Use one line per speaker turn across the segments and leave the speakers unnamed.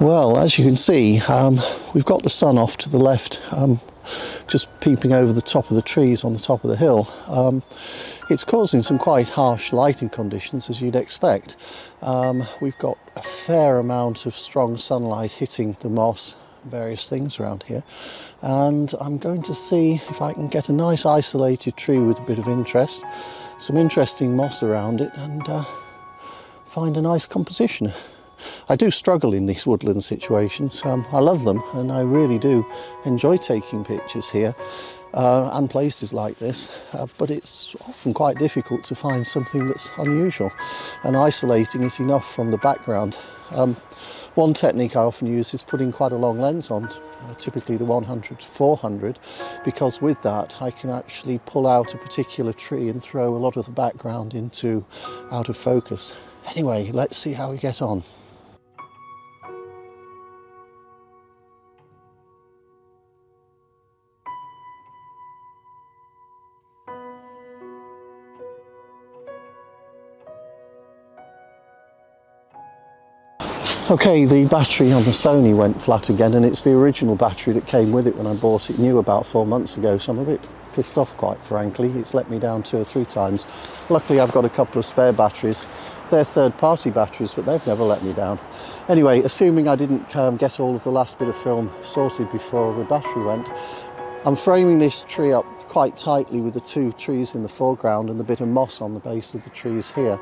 Well, as you can see, we've got the sun off to the left, just peeping over the top of the trees on the top of the hill. It's causing some quite harsh lighting conditions, as you'd expect. We've got a fair amount of strong sunlight hitting the moss, various things around here, and I'm going to see if I can get a nice isolated tree with a bit of interest, some interesting moss around it, and find a nice composition. I do struggle in these woodland situations. I love them, and I really do enjoy taking pictures here and places like this, but it's often quite difficult to find something that's unusual and isolating it enough from the background. One technique I often use is putting quite a long lens on, typically the 100-400, because with that I can actually pull out a particular tree and throw a lot of the background into out of focus. Anyway, let's see how we get on. Okay, the battery on the Sony went flat again, and it's the original battery that came with it when I bought it new about 4 months ago, so I'm a bit pissed off, quite frankly. It's let me down 2 or 3 times. Luckily I've got a couple of spare batteries. They're third-party batteries, but they've never let me down. Anyway, assuming I didn't get all of the last bit of film sorted before the battery went, I'm framing this tree up quite tightly with the 2 trees in the foreground and the bit of moss on the base of the trees here.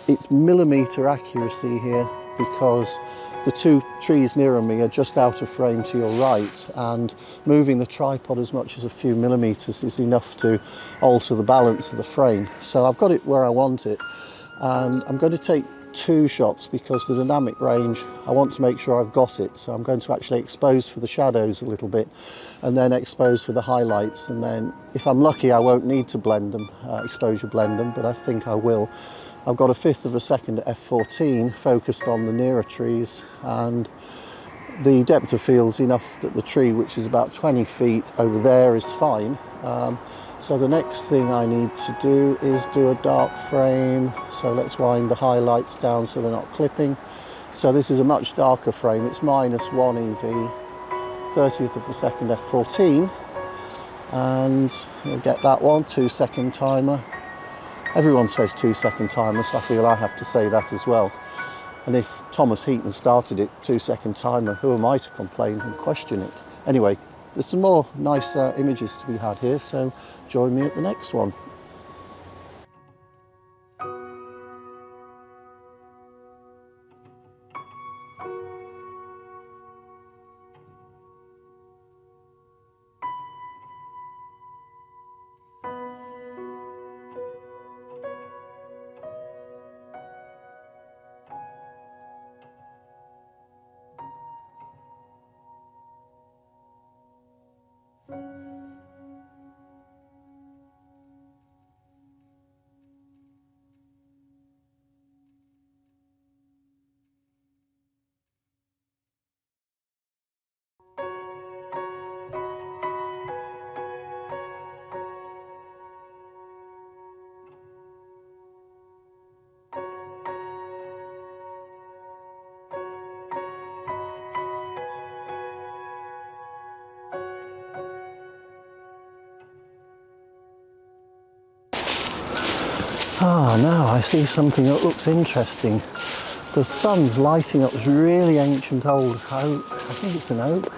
It's millimetre accuracy here because the 2 trees nearer me are just out of frame to your right, and moving the tripod as much as a few millimetres is enough to alter the balance of the frame. So I've got it where I want it, and I'm going to take 2 shots because the dynamic range, I want to make sure I've got it. So I'm going to actually expose for the shadows a little bit and then expose for the highlights, and then if I'm lucky I won't need to blend them, exposure blend them, but I think I will. I've got a 1/5 of a second at f14 focused on the nearer trees, and the depth of field's enough that the tree, which is about 20 feet over there, is fine. So the next thing I need to do is do a dark frame. So let's wind the highlights down so they're not clipping. So this is a much darker frame. It's -1 EV, 30th of a second f14, and you'll get that one, 2-second timer. Everyone says 2-second timer, so I feel I have to say that as well. And if Thomas Heaton started it, 2-second timer, who am I to complain and question it? Anyway, there's some more nice images to be had here, so join me at the next one. Ah, now I see something that looks interesting. The sun's lighting up this really ancient old oak. I think it's an oak.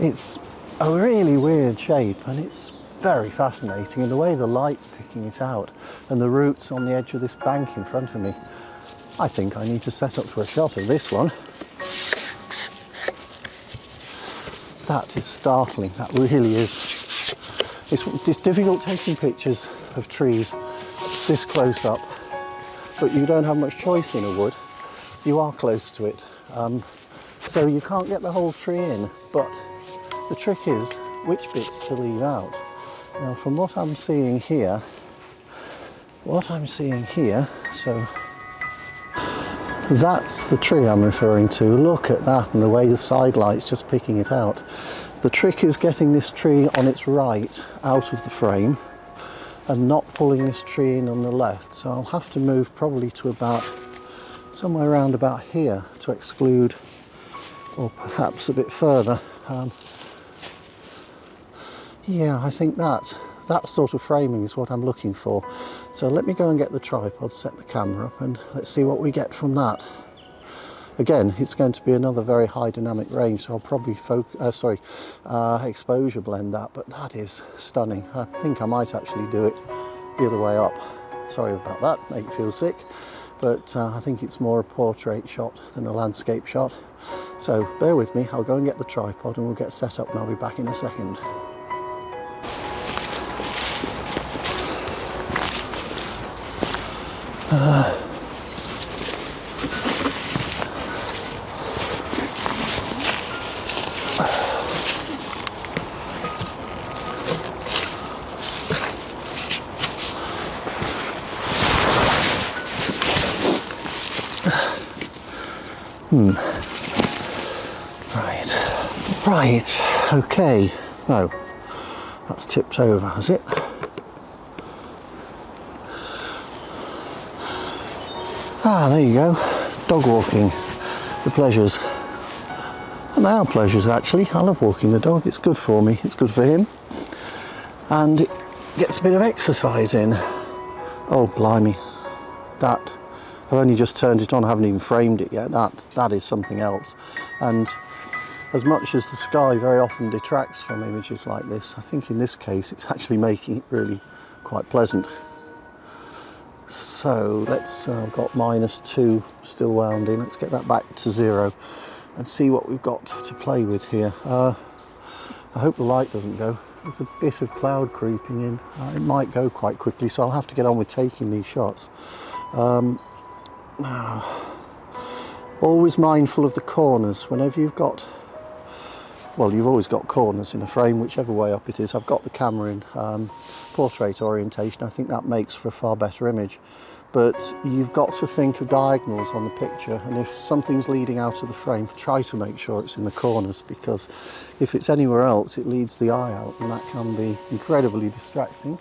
It's a really weird shape, and it's very fascinating, and the way the light's picking it out and the roots on the edge of this bank in front of me. I think I need to set up for a shot of this one. That is startling, that really is. It's difficult taking pictures of trees this close up, but you don't have much choice in a wood. You are close to it, so you can't get the whole tree in, but the trick is which bits to leave out. Now from what I'm seeing here, so that's the tree I'm referring to. Look at that, and the way the side light's just picking it out. The trick is getting this tree on its right out of the frame and not pulling this tree in on the left. So I'll have to move probably to about somewhere around about here to exclude, or perhaps a bit further. Yeah, I think that sort of framing is what I'm looking for. So let me go and get the tripod, set the camera up, and let's see what we get from that. Again, it's going to be another very high dynamic range, so I'll probably exposure blend that, but that is stunning. I think I might actually do it the other way up. Sorry about that, make you feel sick, but I think it's more a portrait shot than a landscape shot. So bear with me, I'll go and get the tripod and we'll get set up and I'll be back in a second. Right, okay. Oh, that's tipped over, has it? Ah, there you go. Dog walking, the pleasures. And they are pleasures actually. I love walking the dog, it's good for me, it's good for him. And it gets a bit of exercise in. Oh blimey, that, I've only just turned it on, I haven't even framed it yet. That is something else. And as much as the sky very often detracts from images like this, I think in this case it's actually making it really quite pleasant. So let's, I've got -2 still wound in, let's get that back to 0 and see what we've got to play with here. I hope the light doesn't go. There's a bit of cloud creeping in. It might go quite quickly, so I'll have to get on with taking these shots. Always mindful of the corners whenever you've got, well, you've always got corners in a frame, whichever way up it is. I've got the camera in portrait orientation. I think that makes for a far better image. But you've got to think of diagonals on the picture, and if something's leading out of the frame, try to make sure it's in the corners, because if it's anywhere else, it leads the eye out, and that can be incredibly distracting.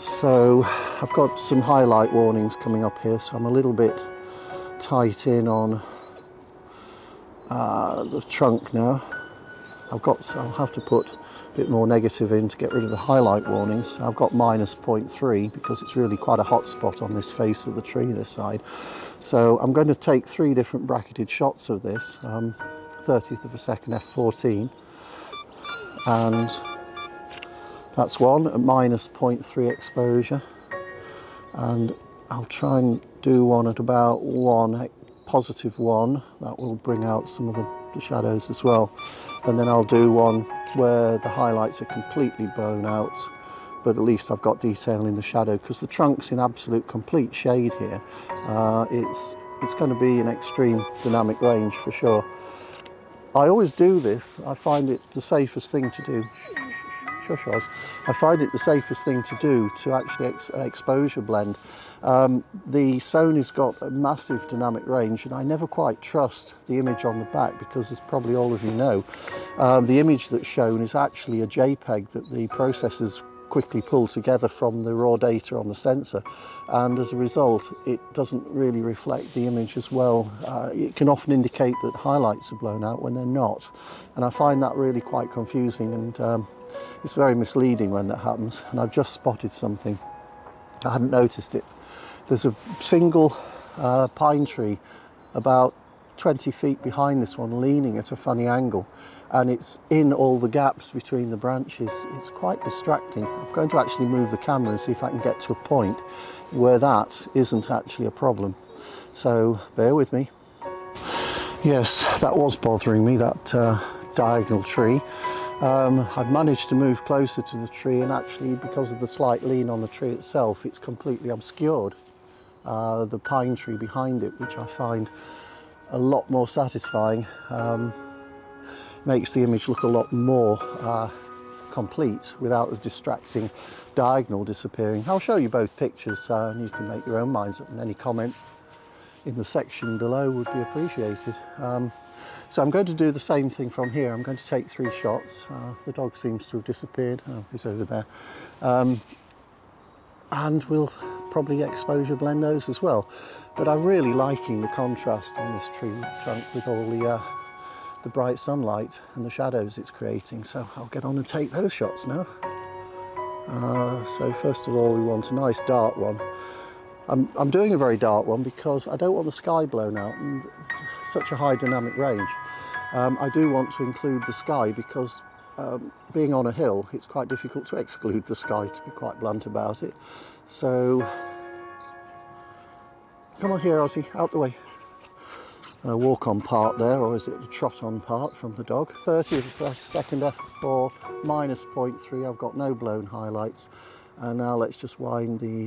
So I've got some highlight warnings coming up here, so I'm a little bit tight in on the trunk now. I'll have to put a bit more negative in to get rid of the highlight warnings. I've got -0.3 because it's really quite a hot spot on this face of the tree, this side. So I'm going to take 3 different bracketed shots of this, 30th of a second f14, and that's one at -0.3 exposure, and I'll try and do one at about +1, that will bring out some of the shadows as well. And then I'll do one where the highlights are completely blown out, but at least I've got detail in the shadow, because the trunk's in absolute complete shade here. It's going to be an extreme dynamic range for sure. I always do this. I find it the safest thing to do. Shush, Oz. I find it the safest thing to do to actually exposure blend. The Sony's got a massive dynamic range, and I never quite trust the image on the back, because as probably all of you know, the image that's shown is actually a JPEG that the processors quickly pull together from the raw data on the sensor, and as a result it doesn't really reflect the image as well. It can often indicate that highlights are blown out when they're not, and I find that really quite confusing, and it's very misleading when that happens. And I've just spotted something, I hadn't noticed it. There's a single pine tree about 20 feet behind this one, leaning at a funny angle, and it's in all the gaps between the branches. It's quite distracting. I'm going to actually move the camera and see if I can get to a point where that isn't actually a problem. So bear with me. Yes, that was bothering me, that diagonal tree. I've managed to move closer to the tree, and actually, because of the slight lean on the tree itself, it's completely obscured the pine tree behind it, which I find a lot more satisfying. Makes the image look a lot more complete without the distracting diagonal disappearing. I'll show you both pictures and you can make your own minds up, and any comments in the section below would be appreciated. So I'm going to do the same thing from here. I'm going to take 3 shots. The dog seems to have disappeared. Oh, he's over there. And we'll probably exposure blend those as well. But I'm really liking the contrast on this tree trunk with all the bright sunlight and the shadows it's creating. So I'll get on and take those shots now. So first of all, we want a nice dark one. I'm doing a very dark one because I don't want the sky blown out, and it's such a high dynamic range. I do want to include the sky because being on a hill, it's quite difficult to exclude the sky, to be quite blunt about it. So come on here, Ozzy, out the way. Walk on part there, or is it the trot on part from the dog? 30 of the second F4, minus 0.3. I've got no blown highlights. And now let's just wind the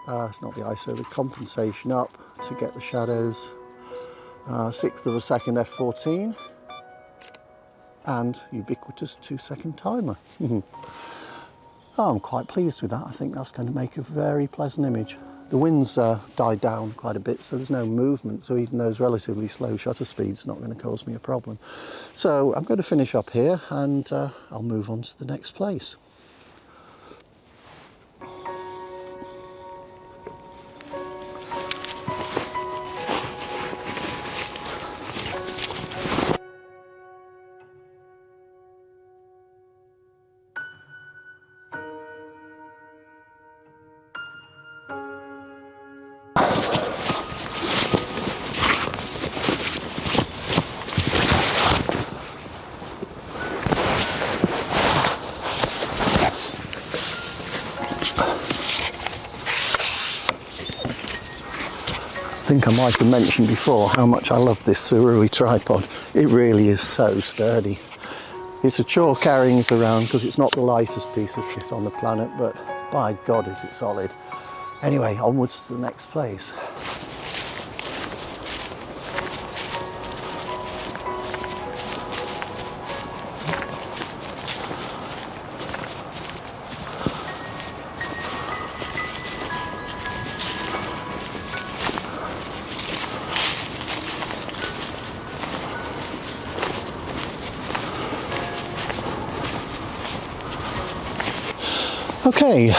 the compensation up to get the shadows. 6th of a second F14, and ubiquitous 2-second timer. Oh, I'm quite pleased with that. I think that's going to make a very pleasant image. The wind's died down quite a bit, so there's no movement, so even those relatively slow shutter speeds not going to cause me a problem. So I'm going to finish up here, and I'll move on to the next place. I think I might have mentioned before how much I love this Sirui tripod. It really is so sturdy. It's a chore carrying it around because it's not the lightest piece of kit on the planet, but by God is it solid. Anyway, onwards to the next place. Okay,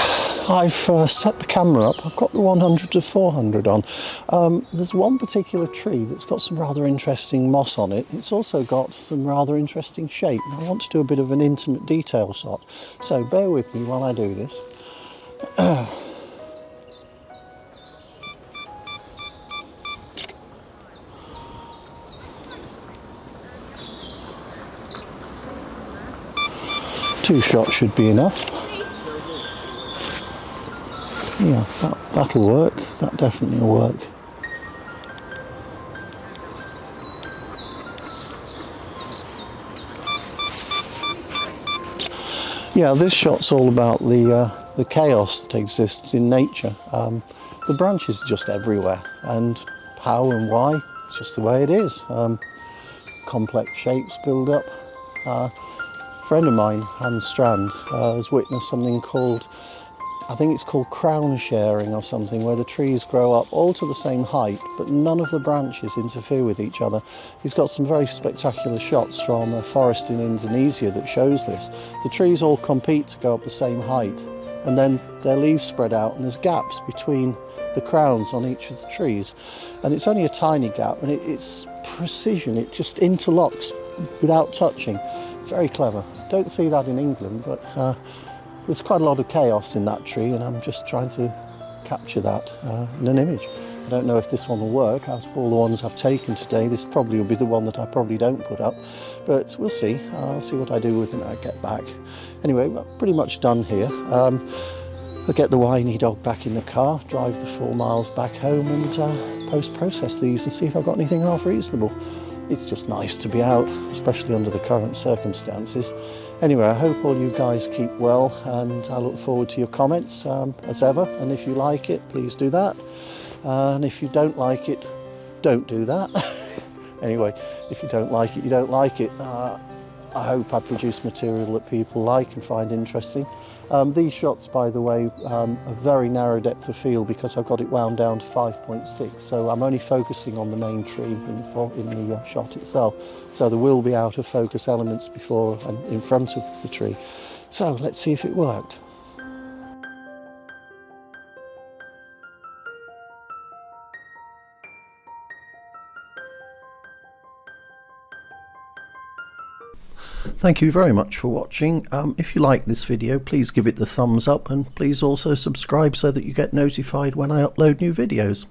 I've set the camera up. I've got the 100 to 400 on. There's one particular tree that's got some rather interesting moss on it. It's also got some rather interesting shape. And I want to do a bit of an intimate detail shot. So bear with me while I do this. Two shots should be enough. Yeah, that'll work. That definitely will work. Yeah, this shot's all about the chaos that exists in nature. The branches are just everywhere, and how and why, it's just the way it is. Complex shapes build up. A friend of mine, Hans Strand, has witnessed something called, I think it's called crown sharing or something, where the trees grow up all to the same height, but none of the branches interfere with each other. He's got some very spectacular shots from a forest in Indonesia that shows this. The trees all compete to go up the same height, and then their leaves spread out, and there's gaps between the crowns on each of the trees. And it's only a tiny gap, and it's precision. It just interlocks without touching. Very clever. Don't see that in England, but there's quite a lot of chaos in that tree, and I'm just trying to capture that in an image. I don't know if this one will work. Out of all the ones I've taken today, this probably will be the one that I probably don't put up, but we'll see. I'll see what I do with it when I get back. Anyway, we're pretty much done here. I'll get the whiny dog back in the car, drive the 4 miles back home, and post-process these and see if I've got anything half reasonable. It's just nice to be out, especially under the current circumstances. Anyway, I hope all you guys keep well, and I look forward to your comments as ever. And if you like it, please do that. And if you don't like it, don't do that. Anyway, if you don't like it, you don't like it. I hope I produce material that people like and find interesting. These shots, by the way, are very narrow depth of field because I've got it wound down to 5.6, so I'm only focusing on the main tree in the shot itself. So there will be out of focus elements before and in front of the tree. So let's see if it worked. Thank you very much for watching. If you like this video, please give it the thumbs up, and please also subscribe so that you get notified when I upload new videos.